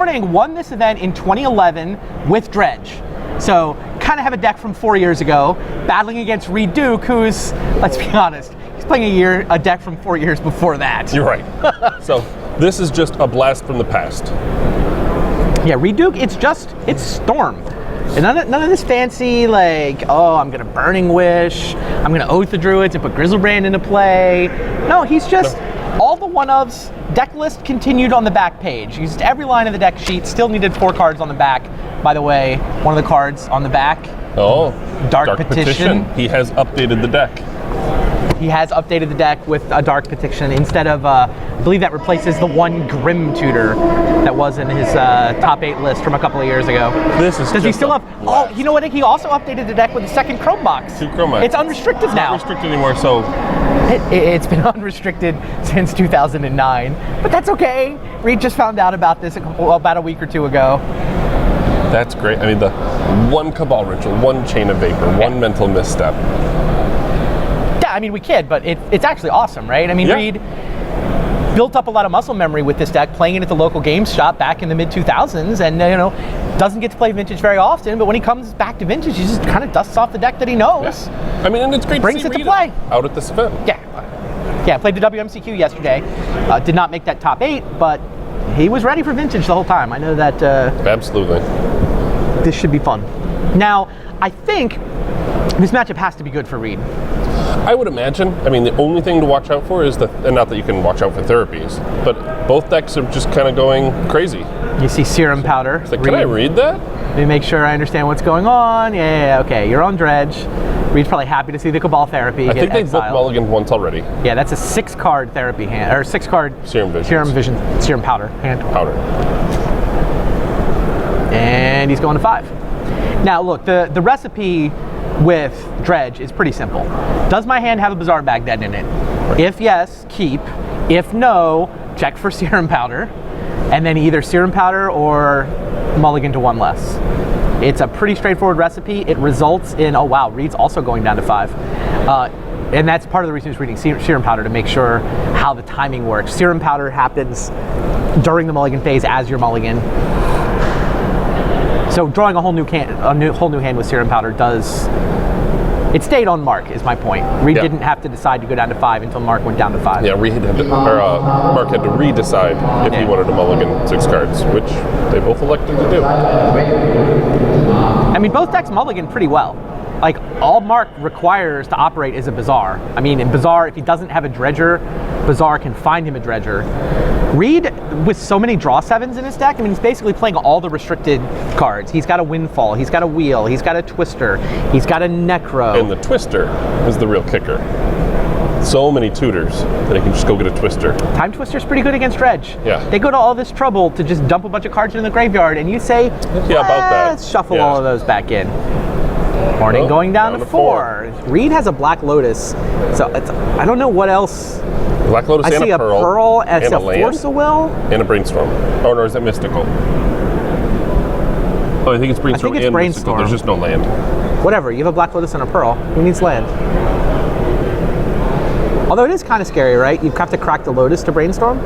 Hornung won this event in 2011 with Dredge. So kind of have a deck from 4 years ago, battling against Reid Duke, who's, let's be honest, he's playing a deck from 4 years before that. You're right. So this is just a blast from the past. Yeah, Reid Duke, it's Storm. And none of this fancy, like, oh, I'm going to Burning Wish, I'm going to Oath the Druids and put Grizzlebrand into play. No, he's just all the one-ofs. Deck list continued on the back page. Used every line of the deck sheet, still needed 4 cards on the back. By the way, one of the cards on the back. Oh, Dark Petition. He has updated the deck. He has updated the deck with a Dark Petition instead of, I believe that replaces the one Grim Tutor that was in his top 8 list from a couple of years ago. Does he still have? Oh, you know what? He also updated the deck with a second Chrome box. 2 Chrome box. It's unrestricted now. Not restricted anymore, so. It's been unrestricted since 2009, but that's okay. Reid just found out about this about a week or 2 ago. That's great. I mean, the 1 Cabal Ritual, 1 Chain of Vapor, 1 Mental Misstep. Yeah, I mean, we kid, but it's actually awesome, right? I mean, Reid built up a lot of muscle memory with this deck, playing it at the local games shop back in the mid-2000s, and, you know, doesn't get to play Vintage very often, but when he comes back to Vintage, he just kind of dusts off the deck that he knows. Yeah. I mean, and it's great Brings to see it to play. out at this event. Yeah, played the WMCQ yesterday. Did not make that top 8, but he was ready for Vintage the whole time. I know that Absolutely. This should be fun. Now, I think this matchup has to be good for Reid. I would imagine. I mean, the only thing to watch out for is and not that you can watch out for therapies, but both decks are just kind of going crazy. You see Serum Powder. It's like, can I read that? Let me make sure I understand what's going on. Yeah, okay, you're on Dredge. Reid's probably happy to see the Cabal Therapy. I think they've booked mulliganed once already. Yeah, that's a 6-card therapy hand, or 6-card Serum Powder hand. Powder. And he's going to 5. Now, look, the recipe with Dredge is pretty simple. Does my hand have a Bazaar Baghdad in it? Right. If yes, keep. If no, check for Serum Powder, and then either Serum Powder or mulligan to 1 less. It's a pretty straightforward recipe. It results in, oh wow, Reid's also going down to 5. And that's part of the reason he's reading Serum Powder, to make sure how the timing works. Serum Powder happens during the mulligan phase as your mulligan. So drawing a whole new hand with Serum Powder it stayed on Mark, is my point. Reid didn't have to decide to go down to 5 until Mark went down to 5. Yeah, Mark had to redecide if he wanted to mulligan 6 cards, which they both elected to do. I mean, both decks mulligan pretty well. Like, all Mark requires to operate is a Bazaar. I mean, in Bazaar, if he doesn't have a Dredger, Bazaar can find him a Dredger. Reid, with so many draw 7s in his deck, I mean, he's basically playing all the restricted cards. He's got a Windfall, he's got a Wheel, he's got a Twister, he's got a Necro. And the Twister is the real kicker. So many tutors that he can just go get a Twister. Time Twister's pretty good against Dredge. Yeah. They go to all this trouble to just dump a bunch of cards in the graveyard, and you say, about that. Let's shuffle all of those back in. Hornung going down to 4. Reid has a Black Lotus, so I don't know what else. Black Lotus I and see a Pearl and a Force of Will, and a Brainstorm. Oh, or is that Mystical? Oh, I think it's Brainstorm. I think it's Brainstorm. Mystical. There's just no land. Whatever. You have a Black Lotus and a Pearl. Who needs land? Although it is kind of scary, right? You have to crack the Lotus to Brainstorm.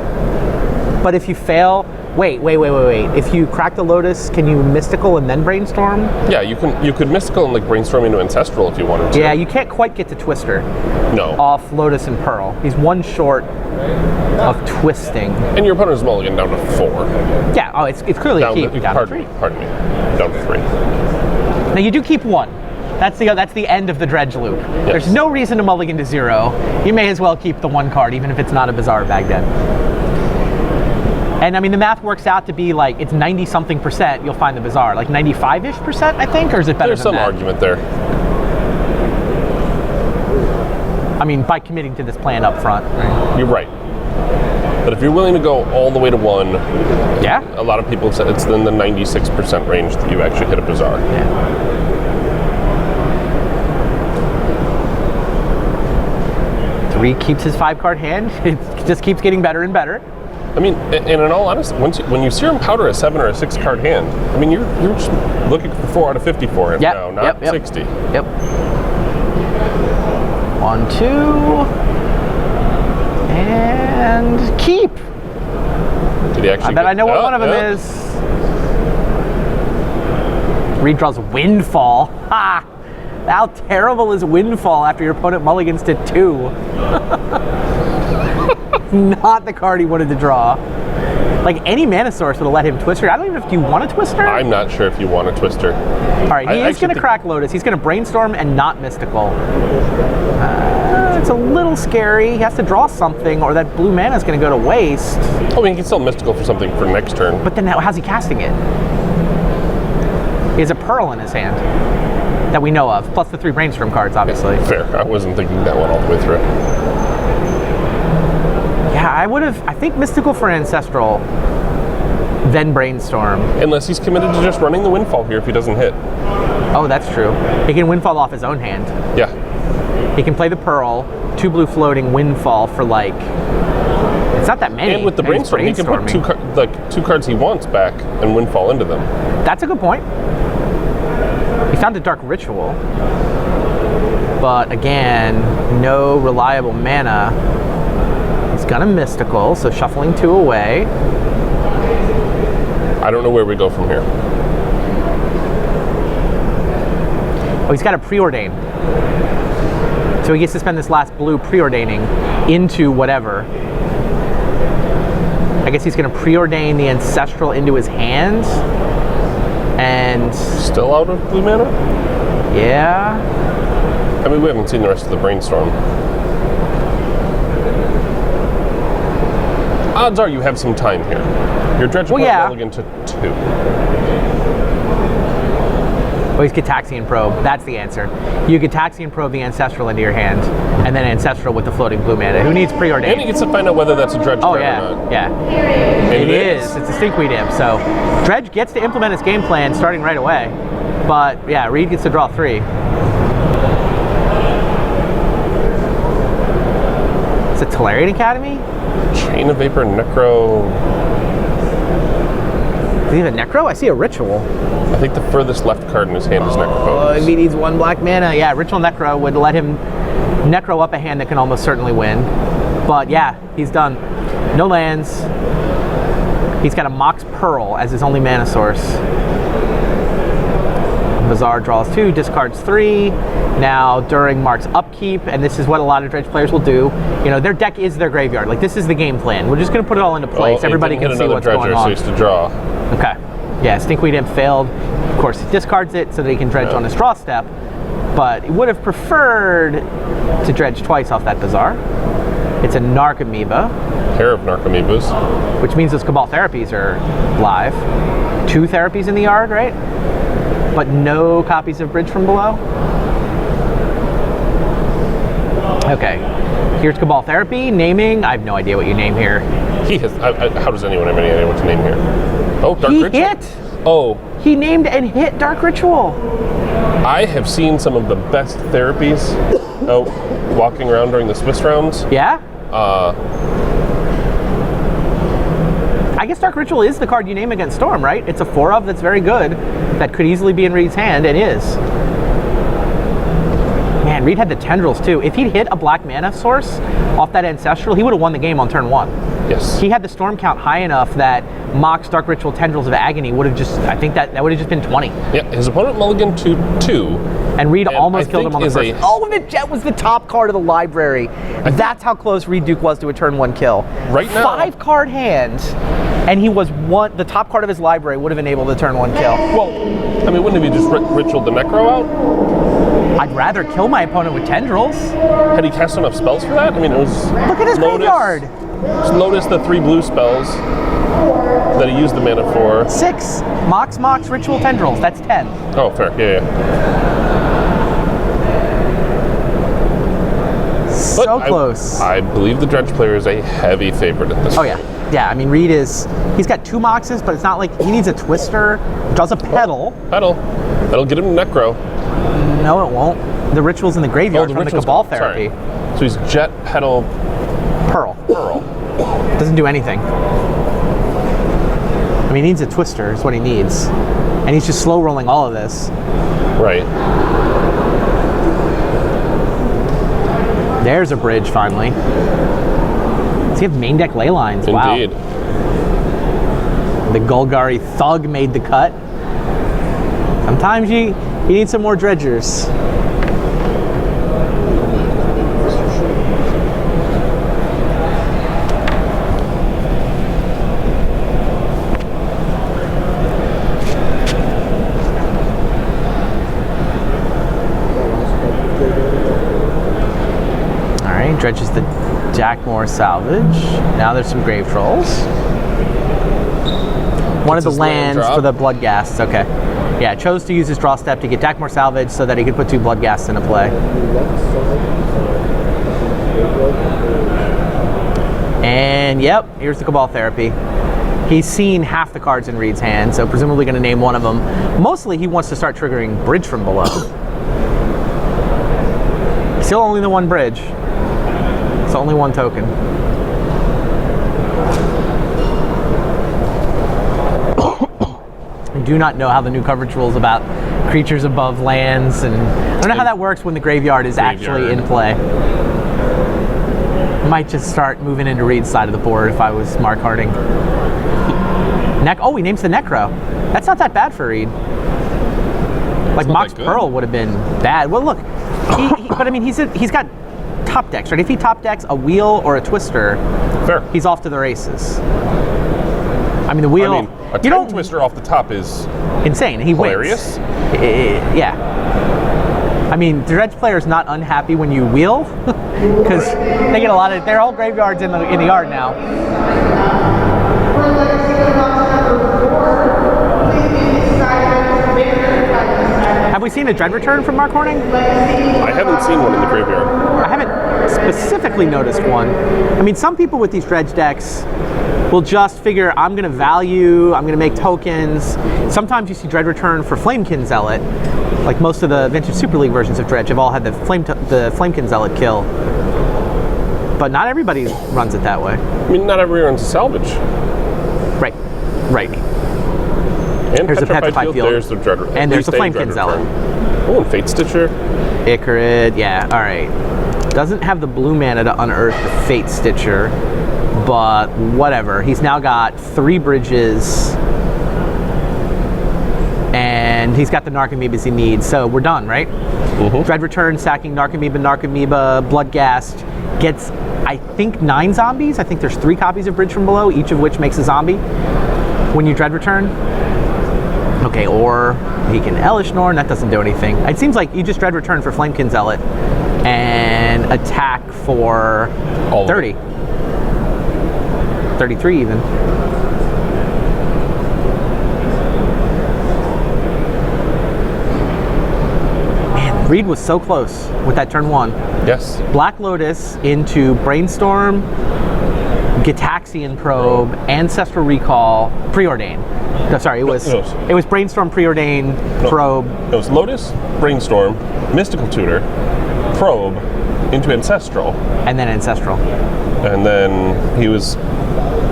But if you fail, wait. If you crack the Lotus, can you Mystical and then Brainstorm? Yeah, you could Mystical and like Brainstorm into Ancestral if you wanted to. Yeah, you can't quite get to Twister. No. Off Lotus and Pearl. He's 1 short of twisting. And your opponent's mulligan down to 4. Yeah, oh, it's clearly a keep. Pardon me. Down to 3. Now you do keep 1. That's the end of the Dredge loop. Yes. There's no reason to mulligan to 0. You may as well keep the 1 card, even if it's not a Bazaar Baghdad. And I mean, the math works out to be like, it's 90-something%, you'll find the Bazaar. Like 95-ish%, I think, or is it better than that? There's some argument there. I mean, by committing to this plan up front. Right? You're right. But if you're willing to go all the way to 1, yeah, a lot of people have said it's in the 96% range that you actually hit a Bazaar. Yeah. Reid keeps his 5-card hand. It just keeps getting better and better. I mean, and in all honesty, when you Serum Powder a 7 or a 6-card hand, I mean, you're just looking for 4 out of 50 for him now, not 60. Yep. 1, 2, and keep. Did Did he actually? I bet I know what one of them is. Reid draws Windfall. Ha! How terrible is Windfall after your opponent mulligans to 2? Not the card he wanted to draw. Like, any mana source would have let him Twister. I don't even know if you want a Twister. I'm not sure if you want a Twister. All right, he is going to crack Lotus. He's going to Brainstorm and not Mystical. It's a little scary. He has to draw something, or that blue mana is going to go to waste. Oh, I mean, he can still Mystical for something for next turn. But then how's he casting it? He has a Pearl in his hand that we know of, plus the 3 Brainstorm cards, obviously. Fair. I wasn't thinking that one all the way through. Yeah, I think Mystical for Ancestral, then Brainstorm. Unless he's committed to just running the Windfall here if he doesn't hit. Oh, that's true. He can Windfall off his own hand. Yeah. He can play the Pearl, 2 blue floating, Windfall for like, it's not that many. And with the Brainstorm, he can put 2 cards he wants back and Windfall into them. That's a good point. He found a Dark Ritual, but again, no reliable mana. He's gonna Mystical, so shuffling 2 away. I don't know where we go from here. Oh, he's got a Preordain. So he gets to spend this last blue preordaining into whatever. I guess he's gonna preordain the Ancestral into his hand. And still out of blue mana? Yeah. I mean, we haven't seen the rest of the Brainstorm. Odds are you have some time here. Your Dredge mulligan to 2. Oh, he's Gitaxian Probe. That's the answer. You Gitaxian Probe the Ancestral into your hand, and then Ancestral with the floating blue mana. Who needs Preordain? And he gets to find out whether that's a Dredge card or not. Yeah. It is. It's a Stinkweed Imp. So Dredge gets to implement his game plan starting right away. But yeah, Reid gets to draw 3. Is it Tolarian Academy? Chain of Vapor, Necro. Does he have a Necro? I see a Ritual. I think the furthest left card in his hand is Necro. Oh, if he needs 1 black mana. Yeah, Ritual Necro would let him Necro up a hand that can almost certainly win. But yeah, he's done. No lands. He's got a Mox Pearl as his only mana source. Bazaar draws 2, discards 3. Now, during Mark's upkeep, and this is what a lot of Dredge players will do, you know, their deck is their graveyard. Like, this is the game plan. We're just going to put it all into place. Everybody can see what's going on. So he has to draw. Okay. Yeah, Stinkweed Imp failed. Of course, he discards it so that he can dredge on his draw step. But he would have preferred to dredge twice off that Bazaar. It's a Narcomoeba. Pair of Narcomoebas. Which means those Cabal Therapies are live. 2 therapies in the yard, right? But no copies of Bridge from Below. Okay, here's Cabal Therapy. Naming, I have no idea what you name here. He has, how does anyone have any idea what to name here? Oh, Dark Ritual. He hit! Oh. He named and hit Dark Ritual. I have seen some of the best therapies walking around during the Swiss rounds. Yeah? I guess Dark Ritual is the card you name against Storm, right? It's a 4-of that's very good, that could easily be in Reid's hand, and is. Man, Reid had the Tendrils too. If he'd hit a black mana source off that Ancestral, he would have won the game on turn 1. Yes. He had the storm count high enough that Mox Dark Ritual Tendrils of Agony would have just, I think that would have just been 20. Yeah, his opponent mulliganed to 2. And Reid almost killed him on the first. Oh, the Jet was the top card of the library. That's how close Reid Duke was to a turn 1 kill. Right now. 5-card hand, and he was the top card of his library would have enabled the turn 1 kill. Well, I mean, wouldn't he just ritualed the Necro out? I'd rather kill my opponent with Tendrils. Had he cast enough spells for that? I mean, it was Look at his graveyard. Lotus, the 3 blue spells that he used the mana for. 6. Mox, Ritual, Tendrils. That's 10. Oh, fair. Yeah. So close. I believe the Dredge player is a heavy favorite at this point. Oh, yeah. Yeah, I mean, Reid he's got 2 Moxes, but it's not like he needs a Twister. Draws a Petal. Petal. That'll get him Necro. No, it won't. The Ritual's in the graveyard from the Cabal Therapy. So he's Jet, Petal, Pearl. Doesn't do anything. I mean, he needs a Twister is what he needs. And he's just slow rolling all of this. Right. There's a bridge, finally. Does he have main deck ley lines? Indeed. Wow. The Golgari Thug made the cut. Sometimes you need some more dredgers. Alright, dredges the Jackmore salvage. Now there's some grave trolls. One of the lands for the blood ghasts. Okay. Yeah, chose to use his draw step to get Jackmore salvage so that he could put 2 blood ghasts into play. And yep, here's the Cabal Therapy. He's seen half the cards in Reid's hand, so presumably going to name one of them. Mostly he wants to start triggering Bridge from below. Still only the 1 bridge. It's only 1 token. I do not know how the new coverage rules about creatures above lands, and I don't know how that works when the graveyard is actually in play. Might just start moving into Reid's side of the board if I was Mark Harding. Oh, he names the Necro. That's not that bad for Reid. Like Mox Pearl would have been bad. Well, look, but I mean, he's got top decks, right? If he top decks a Wheel or a Twister, fair, he's off to the races. I mean, the Wheel. I mean, a Time Twister off the top is insane. He hilarious. Wins. Yeah. I mean, the Dredge player is not unhappy when you wheel, because they get a lot of their whole graveyards in the yard now. Have we seen a Dread return from Mark Hornung? I haven't seen one in the graveyard. I haven't specifically noticed one. I mean, some people with these Dredge decks will just figure, I'm going to value, I'm going to make tokens. Sometimes you see Dread return for Flamekin Zealot. Like most of the vintage Super League versions of Dredge have all had the Flamekin Zealot kill. But not everybody runs it that way. I mean, not everyone runs a salvage. Right. And there's a Petrified Field. There's the Dread, and there's a Flamekin Zealot. Oh, and Fate Stitcher. Icarid, yeah, alright. Doesn't have the blue mana to unearth the Fate Stitcher, but whatever. He's now got 3 bridges, and he's got the Narcomoebas he needs, so we're done, right? Dread return, sacking Narcomoeba, Bloodghast, gets, I think, 9 zombies. I think there's 3 copies of Bridge from Below, each of which makes a zombie when you Dread return. Okay, or he can Elish Norn, that doesn't do anything. It seems like you just Dread return for Flamekin Zealot and attack for 30. 33 even. Man, Reid was so close with that turn 1. Yes. Black Lotus into Brainstorm, Gitaxian Probe, Ancestral Recall, Preordain. No, sorry, it was Brainstorm, Preordain, Probe. It was Lotus, Brainstorm, Mystical Tutor, Probe, into Ancestral. And then Ancestral. And then he was...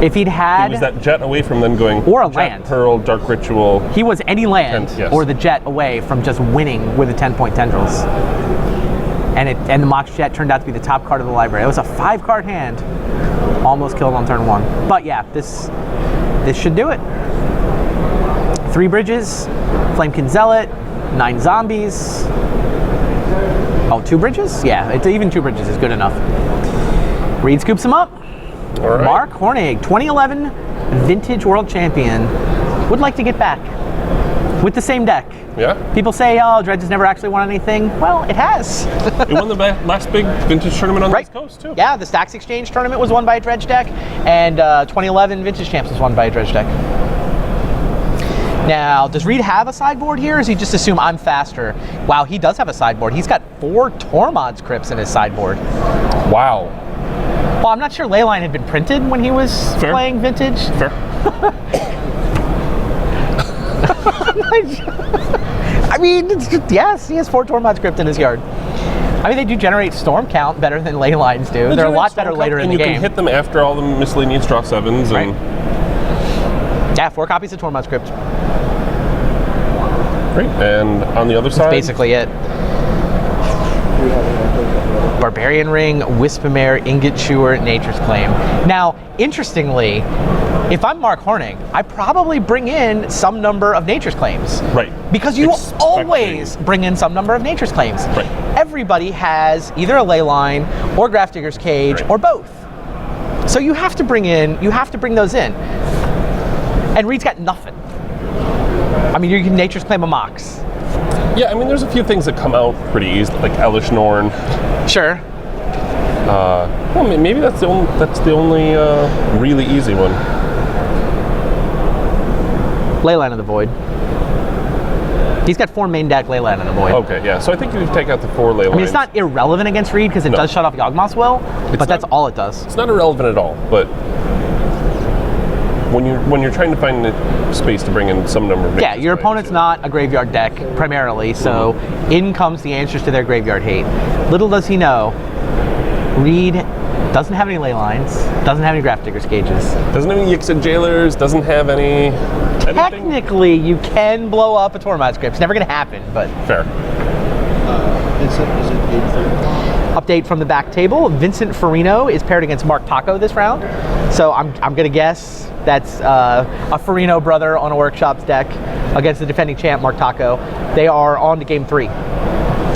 If he'd had... He was that jet away from then going... Or a Jet, land. Pearl, Dark Ritual... He was any land or the jet away from just winning with the 10-point Tendrils. And the Mox Jet turned out to be the top card of the library. It was a 5-card hand. Almost killed on turn 1. But yeah, this should do it. 3 bridges, Flamekin Zealot, 9 zombies. Oh, 2 bridges? Yeah, even 2 bridges is good enough. Reid scoops him up. All right. Mark Hornung, 2011 Vintage World Champion, would like to get back with the same deck. Yeah. People say, oh, Dredge has never actually won anything. Well, it has. It won the last big vintage tournament on the West Coast, too. Yeah, the Stacks Exchange tournament was won by a Dredge deck, and 2011 Vintage Champs was won by a Dredge deck. Now, does Reid have a sideboard here, or does he just assume I'm faster? Wow, he does have a sideboard. He's got 4 Tormod's Crypts in his sideboard. Wow. Well, I'm not sure Leyline had been printed when he was playing Vintage. Fair. I mean, yes, he has 4 Tormod's Crypt in his yard. I mean, they do generate Storm Count better than Leylines do. They're a lot better later in the game. And you can hit them after all the miscellaneous draw 7s. Right. And yeah, 4 copies of Tormod's Crypt. Great. And on the other side? That's basically it. Barbarian Ring, Wispamere, Ingot Chewer, Nature's Claim. Now, interestingly, if I'm Mark Hornung, I probably bring in some number of Nature's Claims. Right. Because you always bring in some number of Nature's Claims. Right. Everybody has either a ley line or Grafdigger's Cage or both. So you have to bring those in. And Reid's got nothing. I mean, you can Nature's Claim a Mox. Yeah, I mean, there's a few things that come out pretty easy, like Elish Norn. Sure. Well, maybe that's the only really easy one. Leyline of the Void. He's got 4 main deck Leyline of the Void. Okay, yeah. So I think you take out the 4 Leylines. I mean, it's not irrelevant against Reid because it does shut off Yawgmoth's Will, but that's all it does. It's not irrelevant at all, but when you're trying to find a space to bring in some number of your opponent's not a graveyard deck primarily, so in comes the answers to their graveyard hate. Little does he know, Reid doesn't have any ley lines, doesn't have any Grafdigger's Cages. Doesn't have any Yixid Jailers, doesn't have any... Technically, you can blow up a Tormod's Crypt. It's never going to happen, but... Fair. Is it Update from the back table. Vincent Farino is paired against Mark Taco this round. So I'm going to guess that's a Farino brother on a Workshop's deck against the defending champ, Mark Taco. They are on to game 3.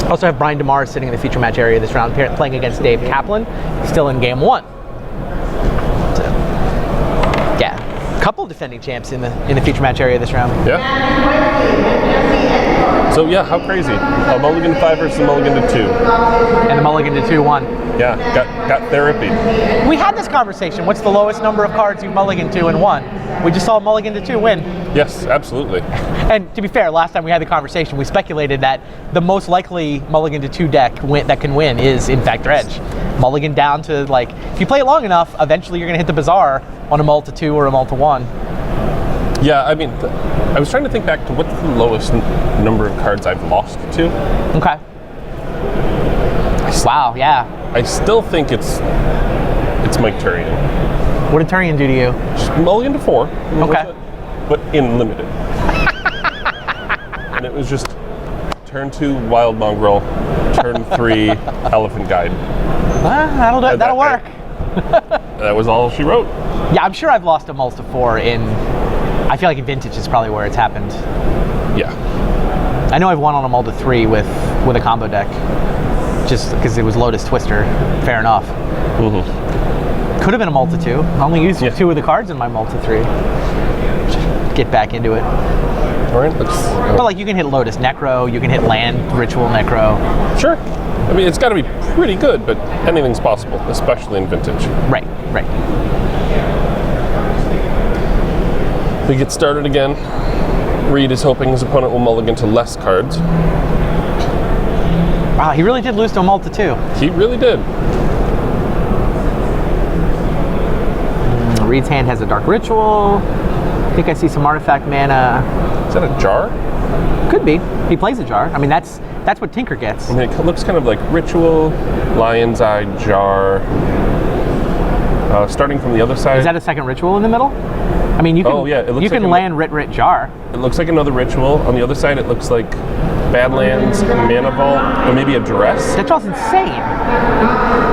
Also have Brian DeMar sitting in the feature match area this round, playing against Dave Kaplan, still in game 1. So, yeah, a couple defending champs in the feature match area this round. Yeah. So yeah, how crazy? A mulligan to 5 versus a mulligan to 2. And the mulligan to 2-1. Yeah, got therapy. We had this conversation. What's the lowest number of cards you've mulliganed to and won? We just saw mulligan to 2 win. Yes, absolutely. And to be fair, last time we had the conversation, we speculated that the most likely mulligan to 2 deck that can win is, in fact, Dredge. Mulligan down to, like, if you play it long enough, eventually you're going to hit the Bazaar on a mull to 2 or a mull to 1. Yeah, I mean, I was trying to think back to what's the lowest number of cards I've lost to. Okay. Wow, yeah. I still think it's Mike Turian. What did Turian do to you? Just mulligan to 4. Okay. But in limited. And it was just turn 2 Wild Mongrel, turn 3 Elephant Guide. That'll work. That was all she wrote. Yeah, I'm sure I've lost a mull to 4 in... I feel like in Vintage is probably where it's happened. Yeah. I know I've won on a mull to 3 with a combo deck. Just because it was Lotus Twister. Fair enough. Mm-hmm. Could have been a mull to 2. I only used 2 of the cards in my mull to 3. Just get back into it. All right, But like you can hit Lotus Necro, you can hit Land Ritual Necro. Sure. I mean, it's got to be pretty good, but anything's possible, especially in Vintage. Right. We get started again. Reid is hoping his opponent will mulligan to less cards. Wow, he really did lose to a mull to 2. He really did. Reid's hand has a Dark Ritual. I think I see some artifact mana. Is that a jar? Could be. He plays a jar. I mean, that's what Tinker gets. I mean, it looks kind of like Ritual, Lion's Eye, Jar. Starting from the other side. Is that a second Ritual in the middle? I mean, you can, you can land Rit Jar. It looks like another Ritual. On the other side, it looks like Badlands, Mana Vault, or maybe a Duress. That draw's insane.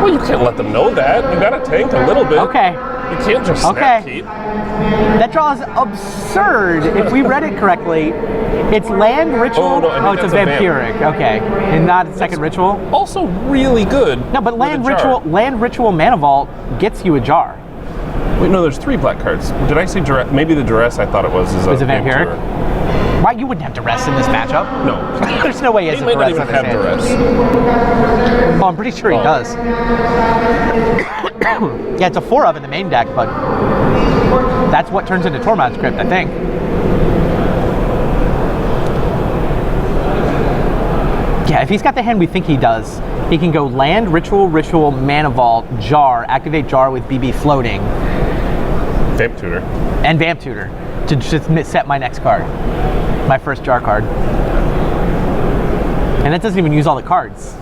Well, you can't let them know that. You gotta tank a little bit. Okay. You can't just snap keep. That draw is absurd. If we read it correctly, it's land ritual. Oh, no, it's a vampiric. Okay, and not a second ritual. Also, really good. No, but land ritual mana vault gets you a jar. Wait, no, there's 3 black cards. Did I say Duress? Maybe the Duress I thought it was is a vampiric. Why you wouldn't have Duress in this matchup? No. There's no way he has He might not even have Duress. Oh, I'm pretty sure he does. Yeah, it's a 4 of in the main deck, but that's what turns into Tormod's Crypt, I think. Yeah, if he's got the hand we think he does, he can go land, ritual, mana vault, jar, activate jar with BB floating. Vamp Tutor. And Vamp Tutor to just set my next card. My first jar card. And that doesn't even use all the cards.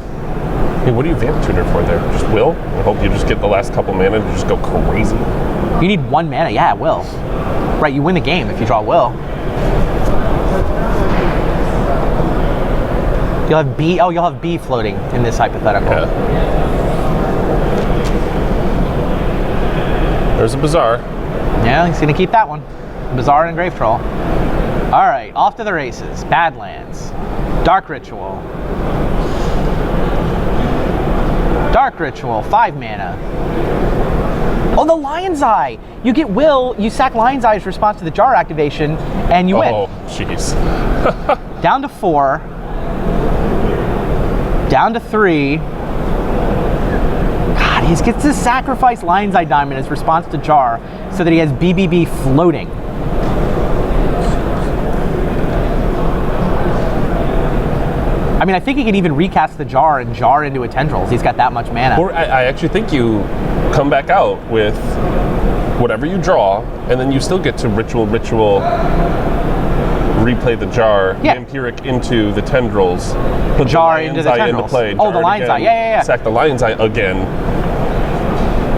Hey, what do you Vamp Tutor for there? Just will? I hope you just get the last couple mana to just go crazy. You need 1 mana, yeah, will. Right, you win the game if you draw will. You'll have B floating in this hypothetical. Yeah. There's a Bazaar. Yeah, he's going to keep that one. Bazaar and Grave Troll. All right, off to the races. Badlands. Dark Ritual. Dark Ritual, 5 mana. Oh, the Lion's Eye! You get Will, you sack Lion's Eye's response to the Jar activation, and you win. Oh, jeez. Down to 4. Down to 3. God, he gets to sacrifice Lion's Eye Diamond as response to Jar so that he has BBB floating. I mean, I think he can even recast the Jar and Jar into a Tendrils. He's got that much mana. Or I actually think you come back out with whatever you draw, and then you still get to Ritual, replay the Jar, Vampiric into the Tendrils, put Jar the into Lion's the Eye Tendrils. into play. Oh, the Lion's Eye, yeah. Sack the Lion's Eye again.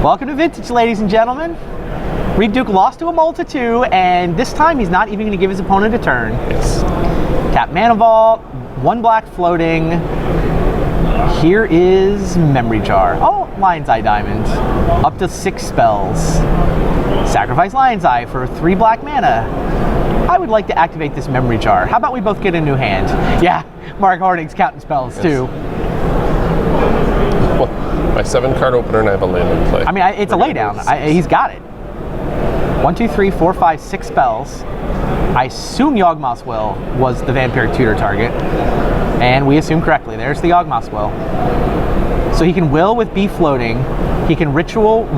Welcome to Vintage, ladies and gentlemen. Reid Duke lost to a Multitude, and this time he's not even going to give his opponent a turn. Yes. Tap Mana Vault, 1 black floating. Here is Memory Jar. Oh, Lion's Eye Diamond. Up to 6 spells. Sacrifice Lion's Eye for 3 black mana. I would like to activate this Memory Jar. How about we both get a new hand? Yeah, Mark Hornung's counting spells too. Well, my 7-card opener, and I have a land in play. I mean, it's a laydown. He's got it. 1, 2, 3, 4, 5, 6 spells. I assume Yawgmoth's Will was the Vampiric Tutor target. And we assume correctly. There's the Yawgmoth's Will. So he can Will with B floating. He can Ritual,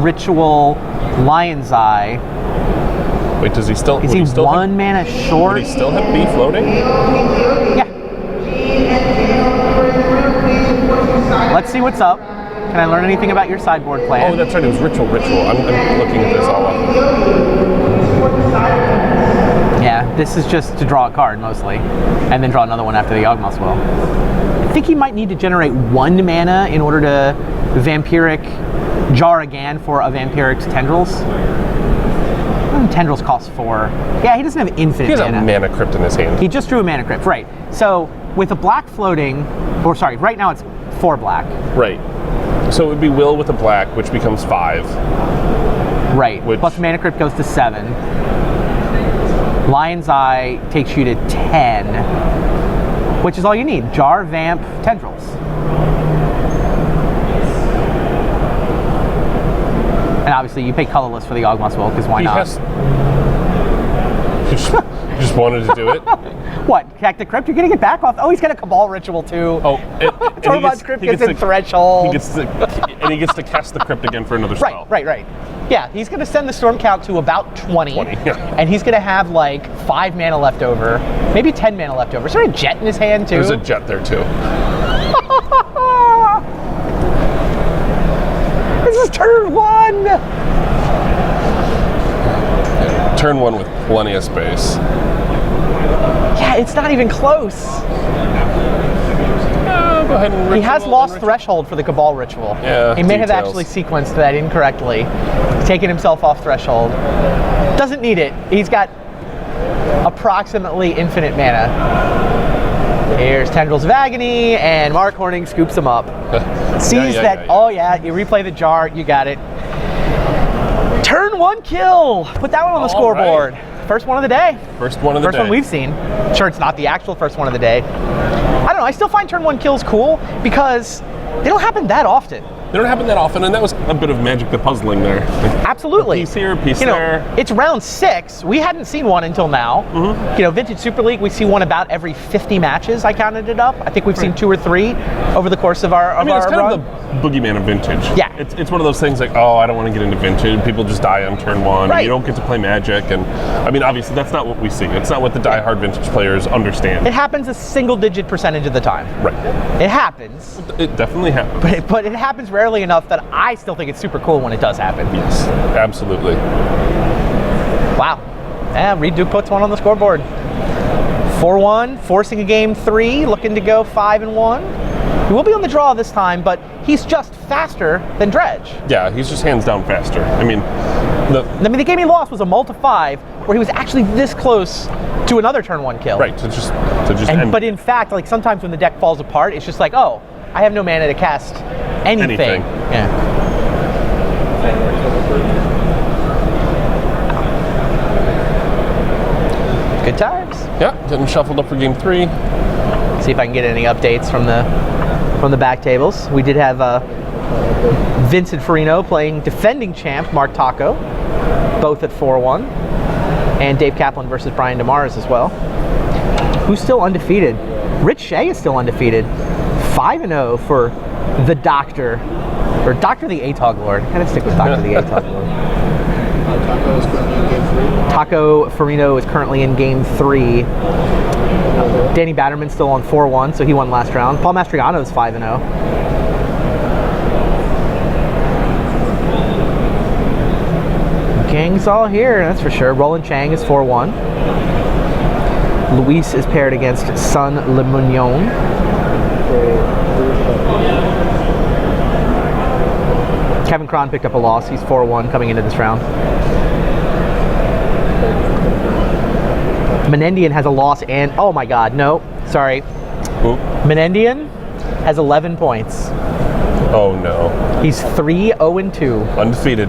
Lion's Eye. Wait, does he still? Is he still 1 mana short? Would he still have B floating? Yeah. Let's see what's up. Can I learn anything about your sideboard plan? Oh, that's right. It was Ritual. I'm looking at this all up. Yeah, this is just to draw a card mostly, and then draw another one after the Yawgmoth's Will. I think he might need to generate 1 mana in order to Vampiric Jar again for a Vampiric Tendrils. Tendrils cost 4. Yeah, he doesn't have infinite mana. He has a Mana Crypt in his hand. He just drew a Mana Crypt, right. So with a black floating, or sorry, right now it's 4 black. Right. So it would be Will with a black, which becomes 5. Right, plus Mana Crypt goes to 7. Lion's Eye takes you to 10, which is all you need. Jar, Vamp, Tendrils. And obviously you pay colorless for the Yawgmoth's Will, because why not? You just wanted to do it? What? Cactic Crypt? You're getting it back off? Oh, he's got a Cabal Ritual too. Oh, Tormod's Crypt gets in Threshold. He gets to cast the Crypt again for another spell. Right. Yeah, he's going to send the Storm count to about 20. Yeah. And he's going to have like 5 mana left over, maybe 10 mana left over. Is there a Jet in his hand too? There's a Jet there too. This is turn 1! Turn 1 with plenty of space. Yeah, it's not even close. Go ahead and He has lost Threshold for the Cabal Ritual. Yeah, he may have details. actually sequenced that incorrectly. He's taken himself off Threshold. Doesn't need it. He's got approximately infinite mana. Here's Tendrils of Agony, and Mark Hornung scoops him up. Sees that, oh yeah, you replay the Jar, you got it. Turn 1 kill! Put that one on the scoreboard. Right. First one of the day. First one of the day. First one we've seen. Sure, it's not the actual first one of the day. I don't know, I still find turn 1 kills cool because they don't happen that often. They don't happen that often, and that was a bit of Magic the Puzzling there. Absolutely. A piece here, a piece there. It's round 6. We hadn't seen one until now. Vintage Super League, we see one about every 50 matches. I counted it up. I think we've seen 2 or 3 over the course of our it's kind run. of the boogeyman of Vintage. Yeah. It's one of those things like, oh, I don't want to get into Vintage. People just die on turn 1. Right. You don't get to play Magic. And I mean, obviously, that's not what we see. It's not what the diehard Vintage players understand. It happens a single-digit percentage of the time. Right. It happens. It definitely happens. But it happens rarely enough that I still think it's super cool when it does happen. Yes, absolutely. Wow. Yeah, Reid Duke puts one on the scoreboard. 4-1, forcing a game 3, looking to go 5-1. He will be on the draw this time, but he's just faster than Dredge. Yeah, he's just hands down faster. I mean, the game he lost was a mull to 5, where he was actually this close to another turn 1 kill. Right, to just end. But in fact, like sometimes when the deck falls apart, it's just like, oh, I have no mana to cast anything. Yeah. Good times. Yeah, getting shuffled up for game 3. See if I can get any updates from the back tables. We did have Vincent Farino playing defending champ Mark Taco, both at 4-1, and Dave Kaplan versus Brian DeMars as well. Who's still undefeated? Rich Shea is still undefeated, 5-0 for the Doctor, or Doctor the Atog Lord. I gotta stick with Doctor the Atog Lord. Taco is currently in game 3. Taco Farino is currently in game 3. Danny Batterman's still on 4-1, so he won last round. Paul Mastriano is 5-0. Gang's all here, that's for sure. Roland Chang is 4-1. Luis is paired against Sun Lemunion. Kevin Cron picked up a loss. He's 4-1 coming into this round. Menendian has a loss and, oh my god, no, sorry. Who? Menendian has 11 points. Oh no. He's 3-0-2. Undefeated.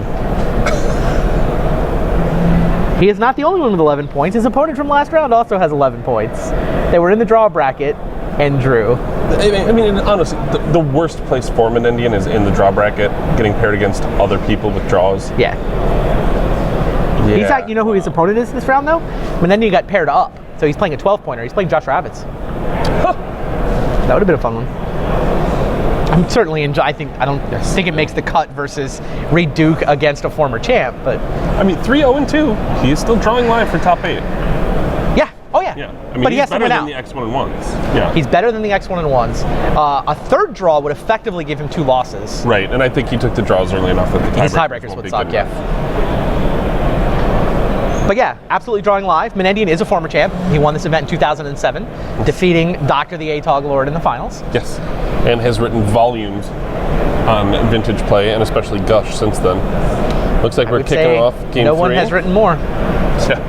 He is not the only one with 11 points. His opponent from last round also has 11 points. They were in the draw bracket and drew. I mean, honestly, the worst place for Menendian is in the draw bracket, getting paired against other people with draws. Yeah. He's you know who his opponent is this round though? Menendian got paired up, so he's playing a 12-pointer. He's playing Josh Ravitz. Huh. That would have been a fun one. I'm certainly I don't think it makes the cut versus Reid Duke against a former champ, but I mean, 3-0-2. He is still drawing live for top 8. Yeah. Oh yeah. Yeah. I mean, but he has he's to win better out. than the X1-1s. Yeah. He's better than the X1-1s. A third draw would effectively give him 2 losses. Right, and I think he took the draws early enough that the His tiebreakers won't would be suck, good yeah. enough. But yeah, absolutely drawing live. Menendian is a former champ. He won this event in 2007, defeating Dr. the Atog Lord in the finals. Yes, and has written volumes on vintage play, and especially Gush since then. Looks like we're kicking off game 3. No one has written more. Yeah.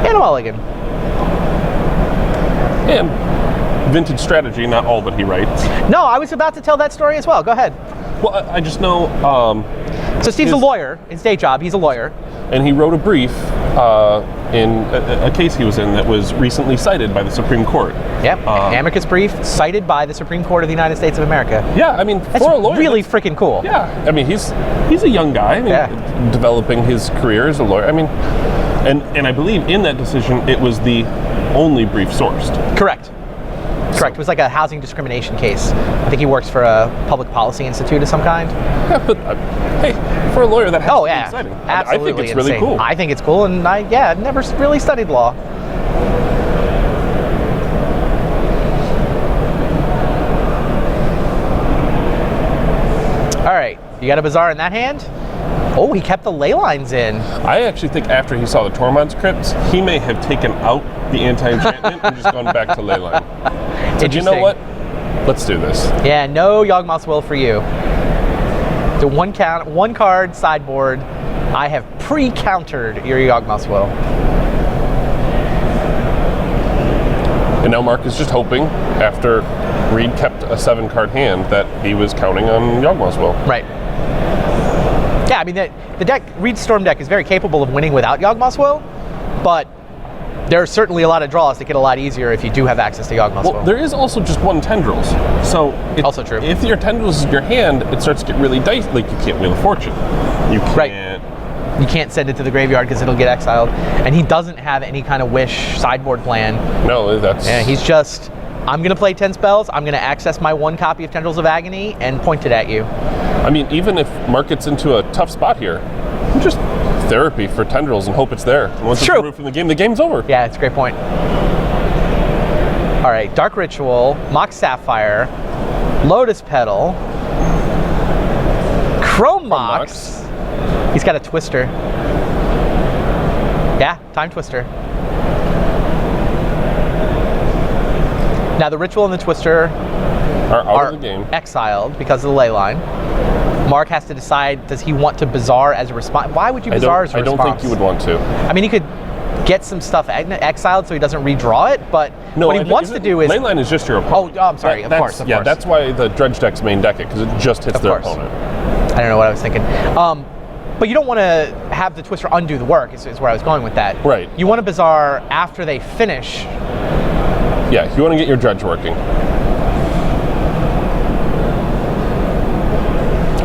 And a mulligan. And vintage strategy, not all that he writes. No, I was about to tell that story as well. Go ahead. Well, I just know... So Steve's a lawyer. His day job, he's a lawyer. And he wrote a brief in a case he was in that was recently cited by the Supreme Court. Yep, amicus brief cited by the Supreme Court of the United States of America. Yeah, I mean, That's for a lawyer... really freaking cool. Yeah, I mean, he's a young guy. I mean, developing his career as a lawyer. I mean, and I believe in that decision, it was the only brief sourced. Correct. Correct. It was like a housing discrimination case. I think he works for a public policy institute of some kind. Yeah, but hey, for a lawyer, that has to be exciting. Absolutely I think it's really cool. I think it's cool, and I've never really studied law. All right, you got a Bazaar in that hand? Oh, he kept the ley lines in. I actually think after he saw the Tormod's crypts, he may have taken out the anti-enchantment and just gone back to leyline. So you know what? Let's do this. Yeah, no Yawgmoth's Will for you. The one card sideboard. I have pre-countered your Yawgmoth's Will. And now Mark is just hoping, after Reid kept a 7-card hand, that he was counting on Yawgmoth's Will. Right. Yeah, I mean, the deck, Reid's Storm deck, is very capable of winning without Yawgmoth's Will, but there are certainly a lot of draws that get a lot easier if you do have access to Yawgmoth's Will. Well, there is also just 1 Tendrils. So also true. If your Tendrils is your hand, it starts to get really dicey. Like, you can't Wheel of Fortune. You can't. Right. You can't send it to the graveyard because it'll get exiled. And he doesn't have any kind of wish sideboard plan. No, that's... Yeah, he's just, I'm going to play 10 spells, I'm going to access my 1 copy of Tendrils of Agony and point it at you. I mean, even if Mark gets into a tough spot here, just therapy for Tendrils and hope it's there. And once it's removed from the game's over. Yeah, it's a great point. All right, Dark Ritual, Mox Sapphire, Lotus Petal, Chrome Mox. He's got a Twister. Yeah, Time Twister. Now the Ritual and the Twister are out of the game, exiled because of the ley line. Mark has to decide, does he want to Bazaar as a response? Why would you Bazaar as a response? I don't think you would want to. I mean, he could get some stuff exiled so he doesn't redraw it, but no, what he wants to do is... Leyline is just your opponent. Oh, I'm sorry, of course. Yeah, that's why the Dredge deck's main deck it, because it just hits their opponent. I don't know what I was thinking. But you don't want to have the Twister undo the work, is where I was going with that. Right. You want a Bazaar after they finish. Yeah, you want to get your Dredge working.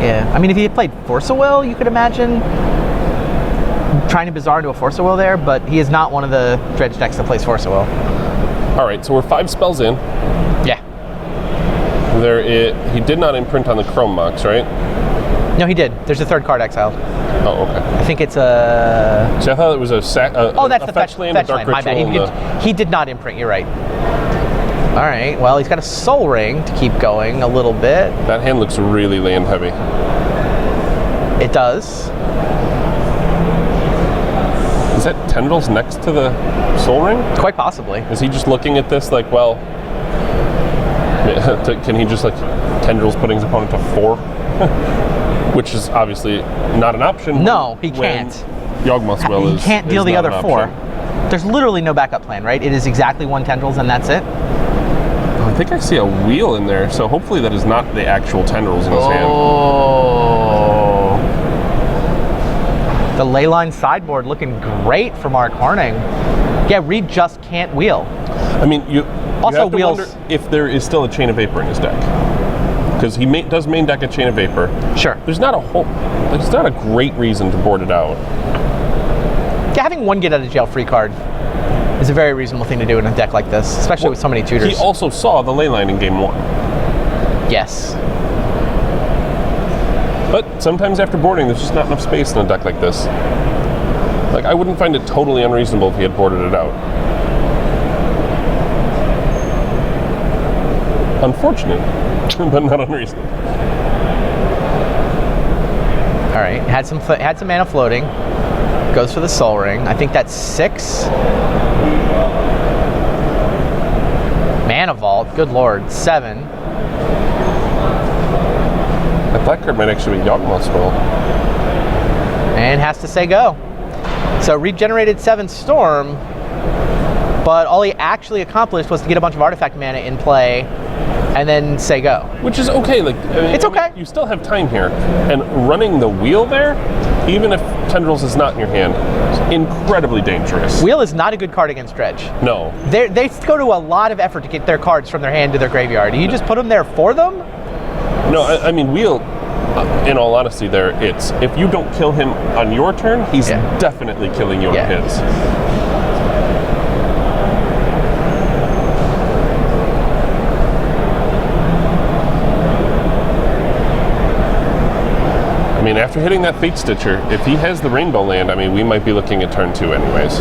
Yeah. I mean, if he had played Force of Will, you could imagine trying to Bazaar into a Force of Will there, but he is not one of the Dredge decks that plays Force of Will. All right, so we're 5 spells in. Yeah. He did not imprint on the Chrome Mox, right? No, he did. There's a 3rd card exiled. Oh, okay. I think it's a... So I thought it was a sack. Oh, that's a the fetch land, fetch a dark land. My ritual. bad. He did not imprint. You're right. All right. Well, he's got a Soul Ring to keep going a little bit. That hand looks really land heavy. It does. Is that Tendrils next to the Soul Ring? Quite possibly. Is he just looking at this like, well, can he just like Tendrils putting his opponent to 4? Which is obviously not an option. No, he can't. Yawgmoth's Will He can't deal the not other an 4. option. There's literally no backup plan, right? It is exactly 1 Tendrils and that's it. I think I see a wheel in there, so hopefully that is not the actual Tendrils in his hand. Oh. The Leyline sideboard looking great for Mark Hornung. Yeah, Reid just can't wheel. I mean, you Also have to wheels. wonder if there is still a Chain of Vapor in his deck. Because he does main deck a Chain of Vapor. Sure. There's not a great reason to board it out. Yeah, having 1 get out of jail free card is a very reasonable thing to do in a deck like this, especially with so many tutors. He also saw the Leyline in game 1. Yes. But sometimes after boarding, there's just not enough space in a deck like this. Like, I wouldn't find it totally unreasonable if he had boarded it out. Unfortunate, but not unreasonable. All right, had some mana floating. Goes for the Soul Ring. I think that's 6. Mana Vault. Good lord, 7. That black card might actually be Yawgmoth's Will. And has to say go. So regenerated 7 Storm, but all he actually accomplished was to get a bunch of artifact mana in play and then say go. Which is okay. Like, It's okay. You still have time here. And running the wheel there, even if Tendrils is not in your hand, is incredibly dangerous. Wheel is not a good card against Dredge. No. They go to a lot of effort to get their cards from their hand to their graveyard. Do you just put them there for them? No, I mean, wheel, in all honesty there, it's, if you don't kill him on your turn, he's definitely killing you on his. I mean, after hitting that Fate Stitcher, if he has the Rainbow Land, I mean, we might be looking at turn 2 anyways.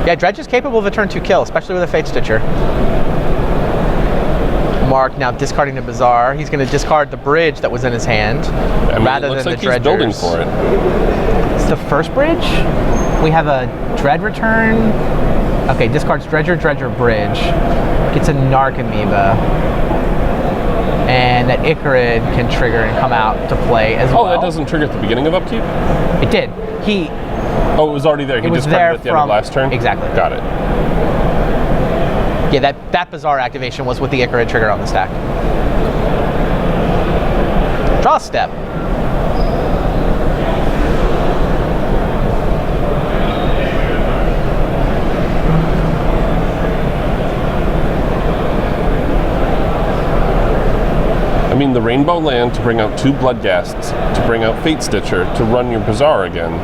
Yeah, Dredge is capable of a turn 2 kill, especially with a Fate Stitcher. Mark now discarding the Bazaar. He's going to discard the bridge that was in his hand, I mean, rather it looks than like the he's building for it. It's the first bridge. We have a Dread return. Okay, discards Dredger, Bridge. Gets a Narcomoeba. And that Icarid can trigger and come out to play as well. Oh, that doesn't trigger at the beginning of upkeep? It did. Oh, it was already there. He was discarded there it at the end of last turn? Exactly. Got it. Yeah, that Bazaar activation was with the Icarid trigger on the stack. Draw step. I mean, the Rainbow Land to bring out 2 Bloodghasts, to bring out Fate Stitcher, to run your Bazaar again.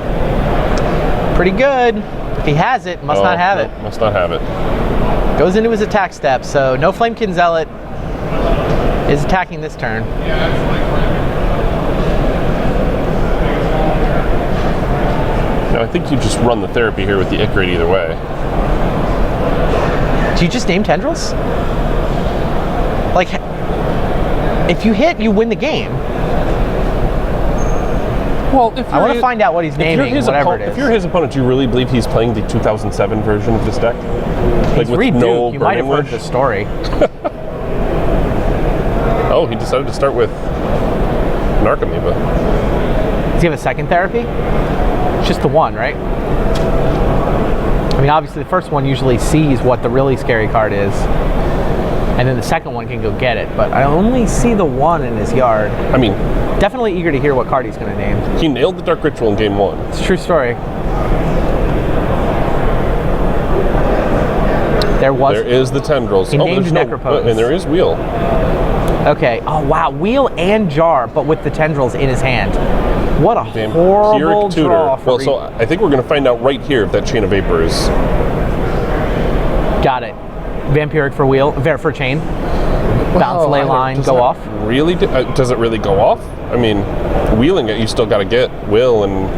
Pretty good. If he has it, must not have it. Must not have it. Goes into his attack step, so no Flamekin Zealot is attacking this turn. Now, I think you just run the therapy here with the Icarid either way. Do you just name Tendrils? Like, if you hit, you win the game. Well, if I want to find out what he's naming, whatever it is. If you're his opponent, do you really believe he's playing the 2007 version of this deck? Like He's with Reid no Duke. You might have heard Burning the Wish? story. Oh, he decided to start with Narcomoeba. Does he have a second therapy? It's just the one, right? I mean, obviously the first one usually sees what the really scary card is. And then the second one can go get it, but I only see the one in his yard. I mean, Definitely eager to hear what card he's going to name. he nailed the Dark Ritual in game 1. It's a true story. There is the Tendrils. He named there's Necropose. And there is Wheel. Okay. Oh, wow. Wheel and Jar, but with the Tendrils in his hand. What a Damn. horrible Pyrrhic Tutor. draw for Well, Reid. so I think we're going to find out right here if that Chain of Vapor is... Got it. Vampiric for Wheel, for Chain. Bounce Well, ley I don't- line, does go that off. Really? Does it really go off? I mean, wheeling it, you still got to get Will, and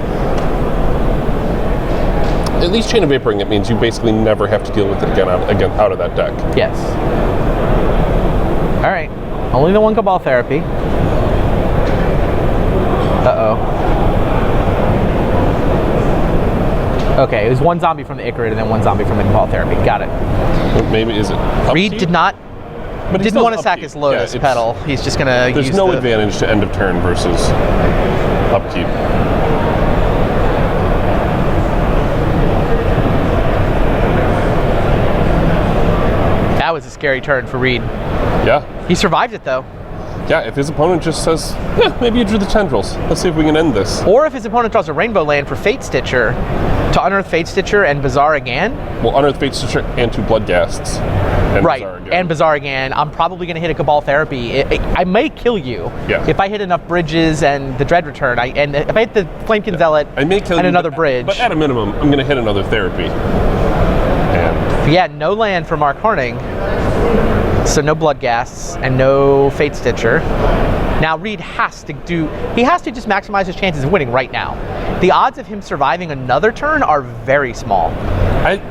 at least Chain of Vaporing it means you basically never have to deal with it again out of that deck. Yes. All right. Only the one Cabal Therapy. Uh-oh. Okay, it was one zombie from the Icarid and then one zombie from the Cabal Therapy. Got it. Maybe is it? Reid did not. But Didn't want to sack his Lotus Petal. He's just gonna use There's no advantage to end of turn versus upkeep. That was a scary turn for Reid. Yeah. He survived it though. Yeah, if his opponent just says, yeah, maybe you drew the Tendrils. Let's see if we can end this. Or if his opponent draws a Rainbow Land for Fate Stitcher, to unearth Fate Stitcher and Bazaar again. Well, unearth Fate Stitcher and 2 Bloodghasts. And Right, Bazaar again. and Bazaar again. I'm probably going to hit a Cabal Therapy. I may kill you if I hit enough bridges and the Dread Return. And if I hit the Flamekin Zealot I may kill and you, another but, bridge. But at a minimum, I'm going to hit another Therapy. And Yeah, no land for Mark Hornung. So no Bloodghasts and no Fate Stitcher. Now Reid has to just maximize his chances of winning right now. The odds of him surviving another turn are very small.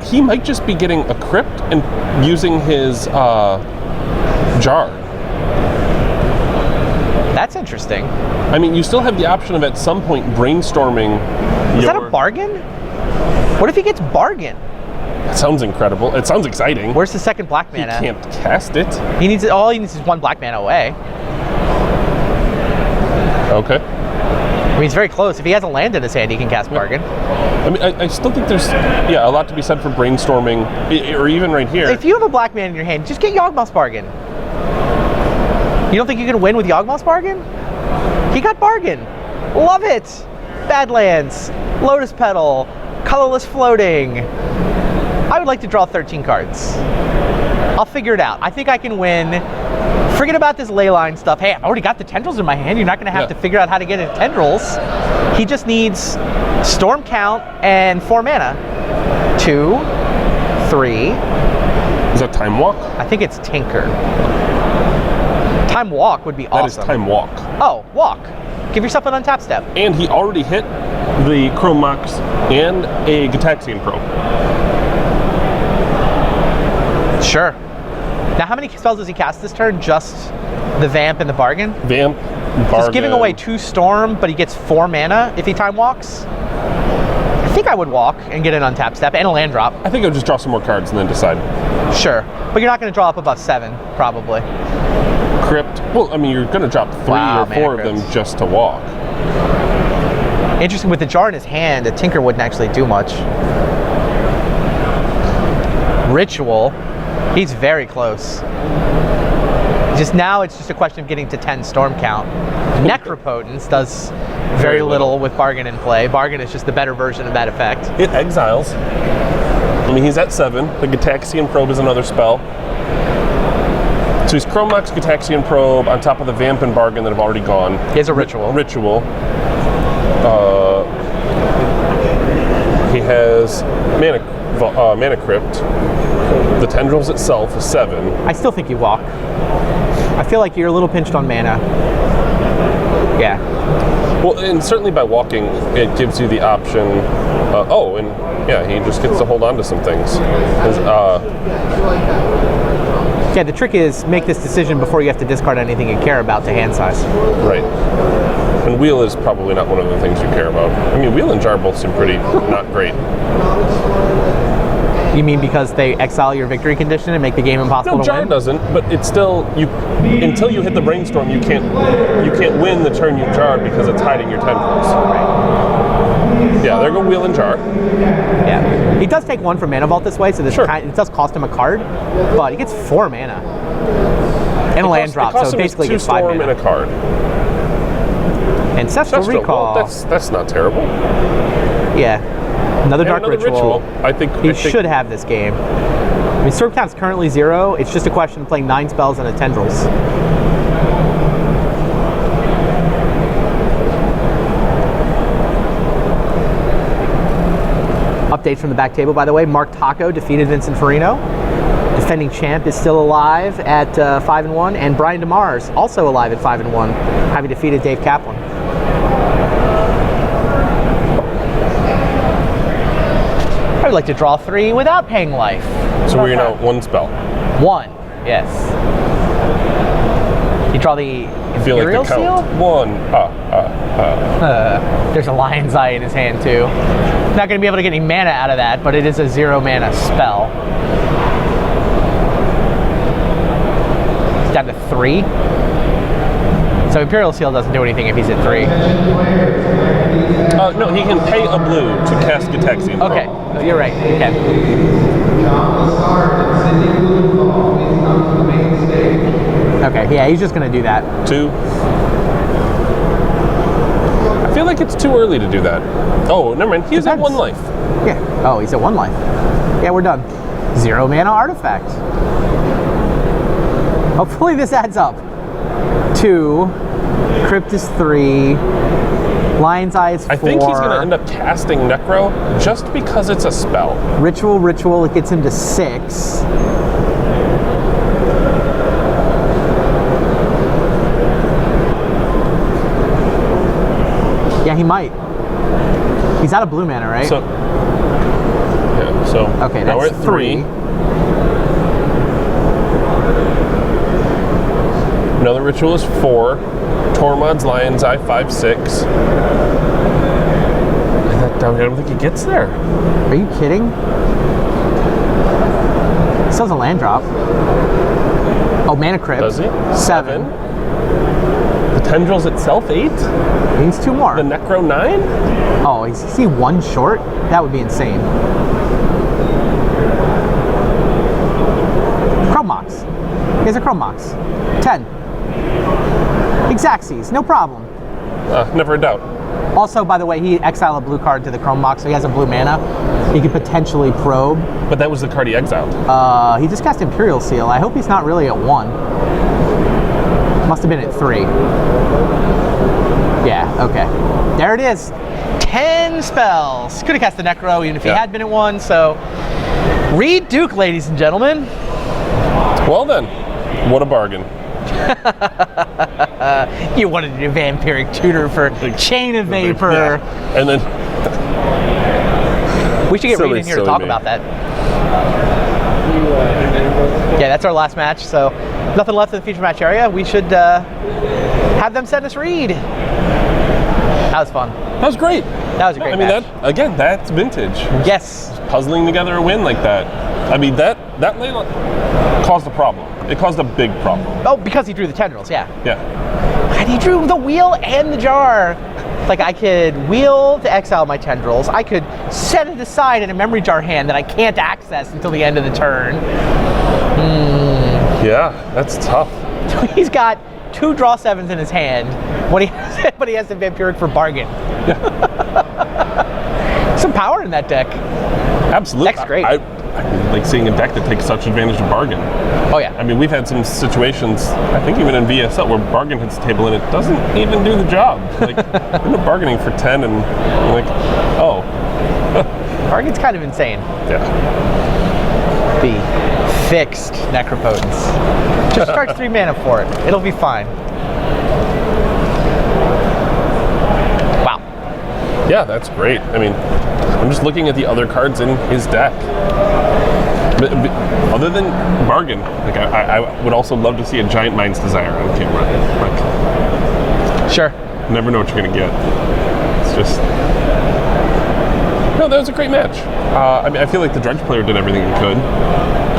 he might just be getting a Crypt and using his Jar. That's interesting. I mean, you still have the option of at some point brainstorming. Is that a bargain? What if he gets bargain? It sounds incredible. It sounds exciting. Where's the second black He mana? can't cast it. All he needs is one black mana away. Okay. I mean, he's very close. If he has a land in his hand, he can cast bargain. I mean, I still think there's, a lot to be said for brainstorming, or even right here. If you have a black man in your hand, just get Yawgmoth's Bargain. You don't think you can win with Yawgmoth's Bargain? He got bargain. Love it. Badlands, Lotus Petal, colorless floating. I would like to draw 13 cards. I'll figure it out. I think I can win. Forget about this leyline stuff. Hey, I've already got the Tendrils in my hand. You're not going to have to figure out how to get into Tendrils. He just needs Storm Count and 4 mana. 2, 3. Is that Time Walk? I think it's Tinker. Time Walk would be awesome. That is Time Walk. Oh, Walk. Give yourself an untap step. And he already hit the Chrome Mox and a Gitaxian Probe. Sure. Now, how many spells does he cast this turn? Just the Vamp and the Bargain? Vamp, Bargain. He's giving away 2 Storm, but he gets 4 mana if he Time Walks. I think I would walk and get an untap step and a land drop. I think I'll just draw some more cards and then decide. Sure. But you're not going to draw up above 7, probably. Crypt. Well, I mean, you're going to drop 3 Wow, or 4 mana of them crypts. just to walk. Interesting, with the Jar in his hand, a Tinker wouldn't actually do much. Ritual. He's very close. Just now, it's just a question of getting to 10 Storm Count. Necropotence does very little with Bargain in play. Bargain is just the better version of that effect. It exiles. I mean, he's at 7. The Gitaxian Probe is another spell. So he's Chrome Mox, Gitaxian Probe on top of the Vamp and Bargain that have already gone. He has a Ritual. He has Mana Crypt. The Tendrils itself is 7. I still think you walk. I feel like you're a little pinched on mana. Yeah. Well, and certainly by walking, it gives you the option. He just gets to hold on to some things. Yeah, the trick is make this decision before you have to discard anything you care about to hand size. Right. And Wheel is probably not one of the things you care about. I mean, Wheel and Jar both seem pretty not great. You mean because they exile your victory condition and make the game impossible No, to Jar win? doesn't, but it's still until you hit the Brainstorm, you can't win the turn you've jarred because it's hiding your Tendrils. Yeah, there go Wheel and Jar. Yeah. He does take 1 from Mana Vault this way, so this Sure. it does cost him a card, but he gets 4 mana. And a land drop, so basically two gets 5 storm mana. and a card. Ancestral Recall. Well, that's not terrible. Yeah. Another Dark Ritual. I think He should have this game. I mean, sword count's currently 0. It's just a question of playing 9 spells and a Tendrils. Update from the back table, by the way. Mark Taco defeated Vincent Farino. Defending champ is still alive at 5-1, and Brian DeMars also alive at 5-1, having defeated Dave Kaplan. I'd like to draw 3 without paying life. So we're now 1 spell. 1, yes. You draw the I feel like Imperial the count. Seal? 1. There's a Lion's Eye in his hand too. Not going to be able to get any mana out of that, but it is a 0 mana spell. It's down to 3. So Imperial Seal doesn't do anything if he's at 3. No, he can pay a blue to cast Gitaxian. Okay, oh, you're right. Okay. Okay, yeah, he's just going to do that. 2. I feel like it's too early to do that. Oh, never mind. He's at Depends. 1 life. Yeah. Oh, he's at 1 life. Yeah, we're done. 0 mana artifact. Hopefully this adds up. 2. Crypt is 3. Lion's Eye is 4. I think he's going to end up casting Necro just because it's a spell. Ritual, it gets him to 6. Yeah, he might. He's out of blue mana, right? So, yeah, so okay, now that's we're at 3. Another Ritual is 4. Tormod's Lion's Eye, 5, 6. I don't think he gets there. Are you kidding? Still has a land drop. Oh, Mana Crypt. Does he? 7. The Tendrils itself, 8. He needs 2 more. The Necro, 9. Oh, is he 1 short? That would be insane. Chrome Mox. He has a Chrome Mox. 10. Xaxes, no problem. Never a doubt. Also, by the way, he exiled a blue card to the Chrome Mox, so he has a blue mana. He could potentially probe. But that was the card he exiled. He just cast Imperial Seal. I hope he's not really at 1. Must have been at 3. Yeah, okay. There it is. 10 spells. Could have cast the Necro even if he had been at 1, so Reid Duke, ladies and gentlemen. Well then, what a bargain. You wanted a vampiric tutor for Chain of Vapor. Yeah. And then we should get Reid in here to talk about that. Yeah, that's our last match, so nothing left in the feature match area. We should have them send us Reid. That was fun. That was great. That was a great match. That's vintage. Yes. Puzzling together a win like that. I mean, that layla caused a problem. It caused a big problem. Oh, because he drew the Tendrils, yeah. Yeah. And he drew the wheel and the jar. Like, I could wheel to exile my Tendrils. I could set it aside in a memory jar hand that I can't access until the end of the turn. Yeah, that's tough. He's got 2 draw 7s in his hand when he has the Vampiric for bargain. Some power in that deck. Absolutely. Deck's great. I like seeing a deck that takes such advantage of bargain. Oh yeah. I mean, we've had some situations, I think even in VSL, where bargain hits the table and it doesn't even do the job. Like, we end up bargaining for 10 and like, oh. Bargain's kind of insane. Yeah. The fixed Necropotence. Just charge 3 mana for it. It'll be fine. Wow. Yeah, that's great. I mean, I'm just looking at the other cards in his deck. But other than bargain, like I would also love to see a Giant Mind's Desire on camera. Like, Sure. never know what you're gonna get. It's just no. That was a great match. I mean, I feel like the Dredge player did everything he could.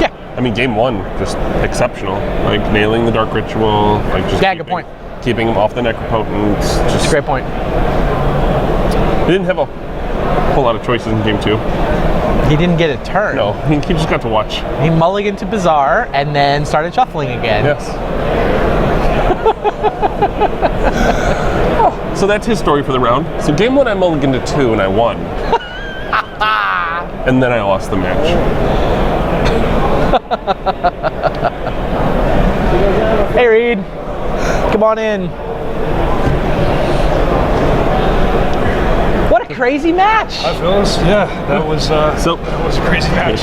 Yeah. I mean, game 1 just exceptional. Like nailing the Dark Ritual. Like just Yeah, good point. Keeping him off the Necropotence. That's a great point. He didn't have a a whole lot of choices in game 2. He didn't get a turn. No, he just got to watch. He mulliganed to Bizarre and then started shuffling again. Yes. So that's his story for the round. So game 1 I mulliganed to 2 and I won. And then I lost the match. Hey Reid, come on in. What a crazy match! Hi, fellas. Yeah, that was a crazy match.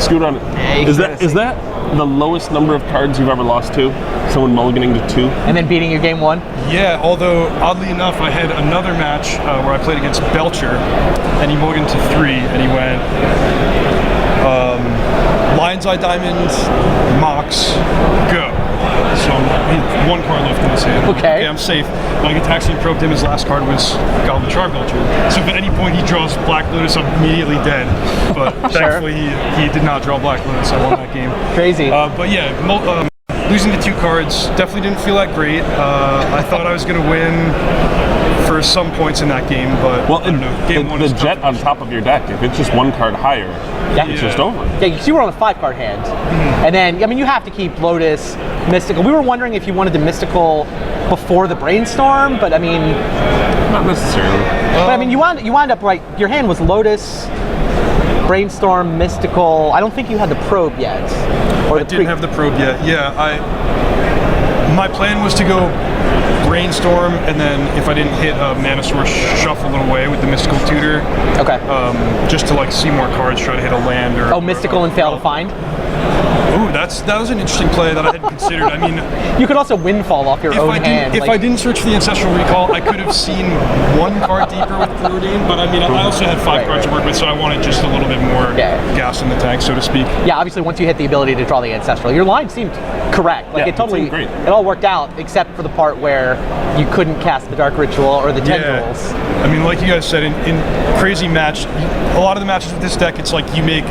Scoot on. Is that the lowest number of cards you've ever lost to? Someone mulliganing to 2? And then beating you game 1? Yeah, although oddly enough, I had another match where I played against Belcher, and he mulliganed to 3, and he went Lion's Eye Diamond, Mox, go. So one card left in his hand. Okay. I'm safe. When I get taxi and probed him, his last card was Goblin Char Belcher. So if at any point he draws Black Lotus, I'm immediately dead. But thankfully he did not draw Black Lotus. I won that game. Crazy. But yeah, losing the 2 cards definitely didn't feel that great. I thought I was going to win for some points in that game, but well, I don't know. Game 1 the is jet on top of your deck, if it's just 1 card higher, it's just over. Yeah, you were on a 5-card hand. And then, I mean, you have to keep Lotus, Mystical. We were wondering if you wanted the Mystical before the Brainstorm, but I mean... Not necessarily. But I mean, you wind up, like, your hand was Lotus, Brainstorm, Mystical. I don't think you had the Probe yet. Or I didn't have the Probe yet. Yeah, my plan was to go Brainstorm, and then if I didn't hit a Mana Source, shuffle it away with the Mystical Tutor. Okay. Just to like see more cards, try to hit a land or... Oh, Mystical and fail to find? Ooh, that was an interesting play that I hadn't considered. I mean, you could also Windfall off your own hand. If I didn't search for the Ancestral Recall, I could have seen 1 card deeper with Preordain, but I mean, I also had 5 cards to work with, so I wanted just a little bit more gas in the tank, so to speak. Yeah, obviously, once you hit the ability to draw the Ancestral, your line seemed correct. Like, yeah, it totally, great. It all worked out, except for the part where you couldn't cast the Dark Ritual or the Tendrils. Yeah. I mean, like you guys said, in Crazy Match, a lot of the matches with this deck, it's like you make,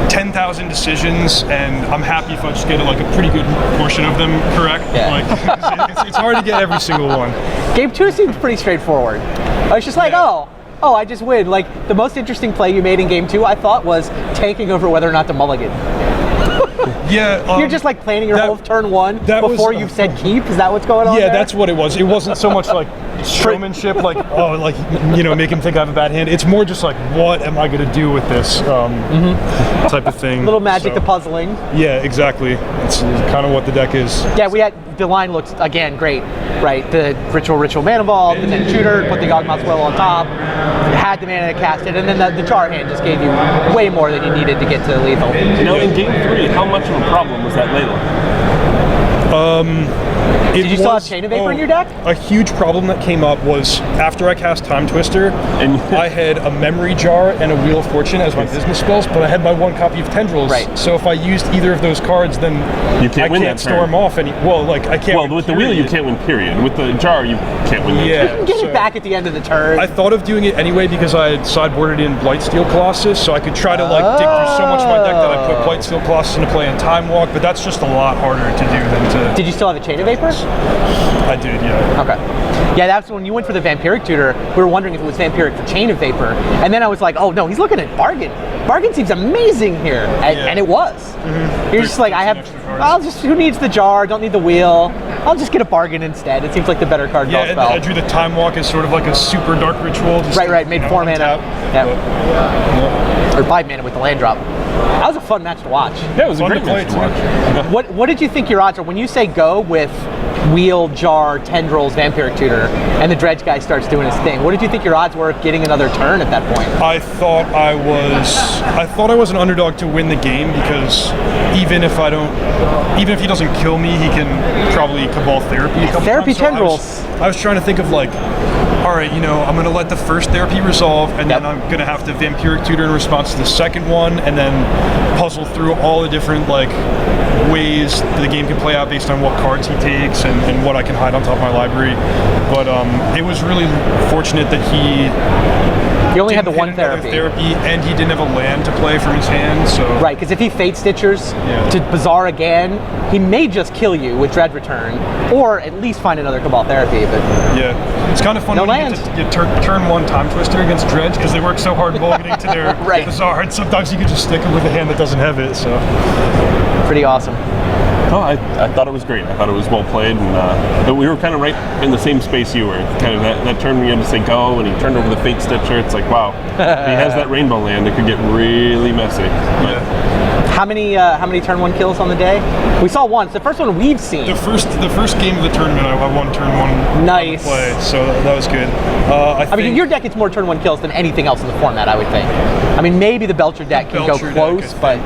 10,000 decisions, and I'm happy if I just get like a pretty good portion of them correct. Yeah. Like, it's hard to get every single one. Game 2 seemed pretty straightforward. I was just like, oh, I just win. Like, the most interesting play you made in Game 2, I thought, was tanking over whether or not to mulligan. Yeah. You're just like planning your whole turn 1 before you've said keep? Is that what's going on there? That's what it was. It wasn't so much like showmanship, like, make him think I have a bad hand. It's more just like, what am I going to do with this type of thing. A little magic to puzzling. Yeah, exactly. It's kind of what the deck is. Yeah, the line looked, again, great, right? The Ritual Mana Vault, and then Tutor, put the Gogmoth's Well on top, had the mana to cast it, and then the Jar hand just gave you way more than you needed to get to lethal. In game 3, how much of a problem was that Layla? Did you still have Chain of Vapor in your deck? A huge problem that came up was after I cast Time Twister, I had a Memory Jar and a Wheel of Fortune as my business spells, but I had my 1 copy of Tendrils. Right. So if I used either of those cards, then you can't win that storm off any. Well, I can't. Well, with the Wheel, you can't win. Period. With the Jar, you can't win. You can get it back at the end of the turn. I thought of doing it anyway because I had sideboarded in Blightsteel Colossus, so I could try to dig through so much of my deck that I put Blightsteel Colossus into play in Time Walk, but that's just a lot harder to do than to. Did you still have a Chain of Vapor? I did, yeah. Okay. Yeah, that's when you went for the Vampiric Tutor. We were wondering if it was Vampiric for Chain of Vapor. And then I was like, oh no, he's looking at Bargain. Bargain seems amazing here. And it was. Mm-hmm. You're just like, who needs the Jar, don't need the Wheel. I'll just get a Bargain instead. It seems like the better card draw spell. I drew the Time Walk as sort of like a super Dark Ritual. Right, made 4 mana. Or 5 mana with the land drop. That was a fun match to watch. Yeah, it was a great match to watch. What did you think your odds are when you say go with Wheel, Jar, Tendrils, Vampiric Tutor, and the Dredge guy starts doing his thing? What did you think your odds were of getting another turn at that point? I thought I was an underdog to win the game because even if he doesn't kill me, he can probably Cabal Therapy a couple Therapy times. Tendrils. I was trying to think of like, all right, I'm going to let the first therapy resolve, and then I'm going to have to Vampiric Tutor in response to the second one, and then puzzle through all the different ways the game can play out based on what cards he takes and what I can hide on top of my library. But it was really fortunate that he He only had the didn't one hit another therapy. and he didn't have a land to play from his hand, so Right, because if he Fate Stitchers to Bazaar again, he may just kill you with Dread Return, or at least find another Cabal Therapy. But yeah, it's kind of fun No when land. you get turn one Time Twister against Dredge because they work so hard mulliganing to their Right. Bazaar, and sometimes you can just stick them with a hand that doesn't have it. So pretty awesome. Oh, I thought it was great. I thought it was well played, and but we were kind of right in the same space you were. Kind of that turn when you had to say go, and he turned over the Fate Stitcher. It's like, wow, if he has that Rainbow land, it could get really messy. But How many turn one kills on the day? We saw one. It's the first one we've seen. the first game of the tournament, I won turn one Nice. on the play, so that was good. I mean, in your deck, it's more turn one kills than anything else in the format, I would think. I mean, maybe the Belcher deck can go Belcher deck, close, but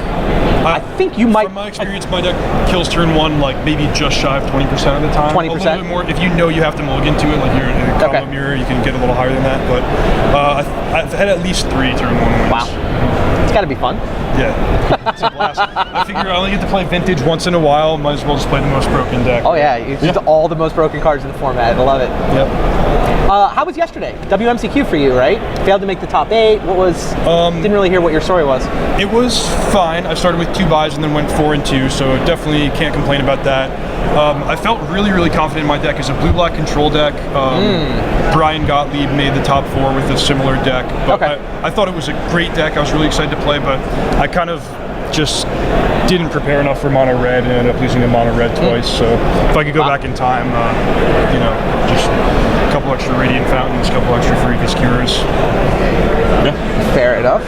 I think you might. From my experience, my deck kills turn one like maybe just shy of 20% of the time. 20%? A little bit more. If you know you have to mulligan to it, like you're in a combo Okay. mirror, you can get a little higher than that. But I've had at least 3 turn one wins. Wow. It's got to be fun. Yeah, it's a blast. I figure I only get to play Vintage once in a while. Might as well just play the most broken deck. Oh yeah, it's just all the most broken cards in the format. I love it. Yep. How was yesterday? WMCQ for you, right? Failed to make the top 8. What was? Didn't really hear what your story was. It was fine. I started with 2 buys and then went 4 and 2, so definitely can't complain about that. I felt really confident in my deck as a blue-black control deck. Brian Gottlieb made the top 4 with a similar deck. But Okay. I thought it was a great deck. I was really excited to play, but I kind of just didn't prepare enough for mono red and ended up losing to mono red twice. So if I could go back in time, just a couple extra Radiant Fountains, a couple extra Freakus Cures. Fair enough.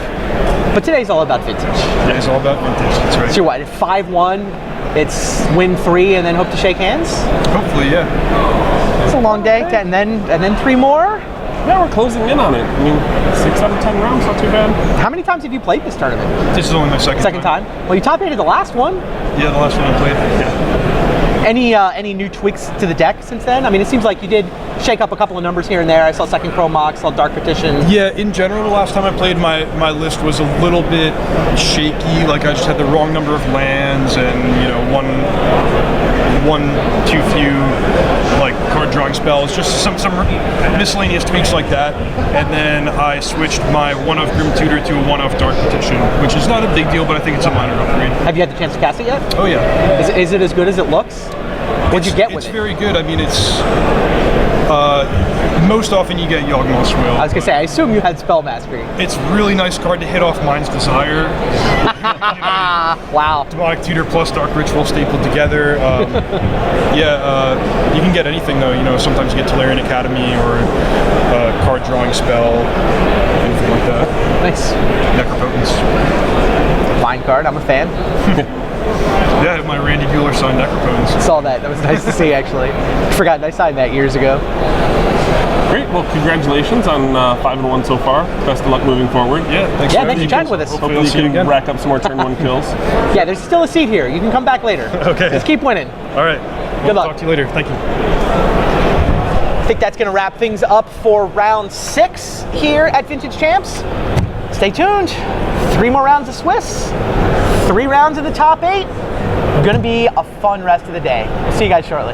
But today's all about Vintage. Yeah, it's all about Vintage. That's right. So you're what? At 5-1, it's win 3 and then hope to shake hands. Hopefully, yeah. It's a long day, and then 3 more. yeah, we're closing in on it. I mean, 6 out of 10 rounds, not too bad. How many times have you played this tournament? This is only my second Time? Well, you top 8 the last one. Yeah, the last one I played. Yeah. Any new tweaks to the deck since then? I mean, it seems like you did shake up a couple of numbers here and there. I saw second Chromox, saw Dark Petition. Yeah, in general, the last time I played, my list was a little bit shaky. Like I just had the wrong number of lands, and one too few like card drawing spells. Just some miscellaneous tweaks like that. And then I switched my 1-of Grim Tutor to a 1-of Dark Petition, which is not a big deal, but I think it's a minor upgrade. Have you had the chance to cast it yet? Oh yeah. Is it as good as it looks? What'd you get with It's it? very good. I mean, it's most often you get Yawgmoth's Will. I was gonna say, I assume you had Spell Mastery. It's a really nice card to hit off Mind's Desire. Wow. Demonic Tutor plus Dark Ritual stapled together. You can get anything though. Sometimes you get Tolarian Academy or a card drawing spell, anything like that. Nice. Necropotence. Fine card. I'm a fan. Yeah, I have my Randy Bueller signed Necropotence. Saw that. That was nice to see, actually. Forgot I signed that years ago. Great. Well, congratulations on 5-1 so far. Best of luck moving forward. Yeah, thanks. Yeah, for thanks for having chatting me. with us. Hopefully I'll you see you can again. rack up some more turn 1 kills. Yeah, there's still a seat here. You can come back later. Okay. Just keep winning. All right. Good luck. Talk to you later. Thank you. I think that's going to wrap things up for round 6 here at Vintage Champs. Stay tuned. 3 more rounds of Swiss. 3 rounds of the top 8. Going to be a fun rest of the day. See you guys shortly.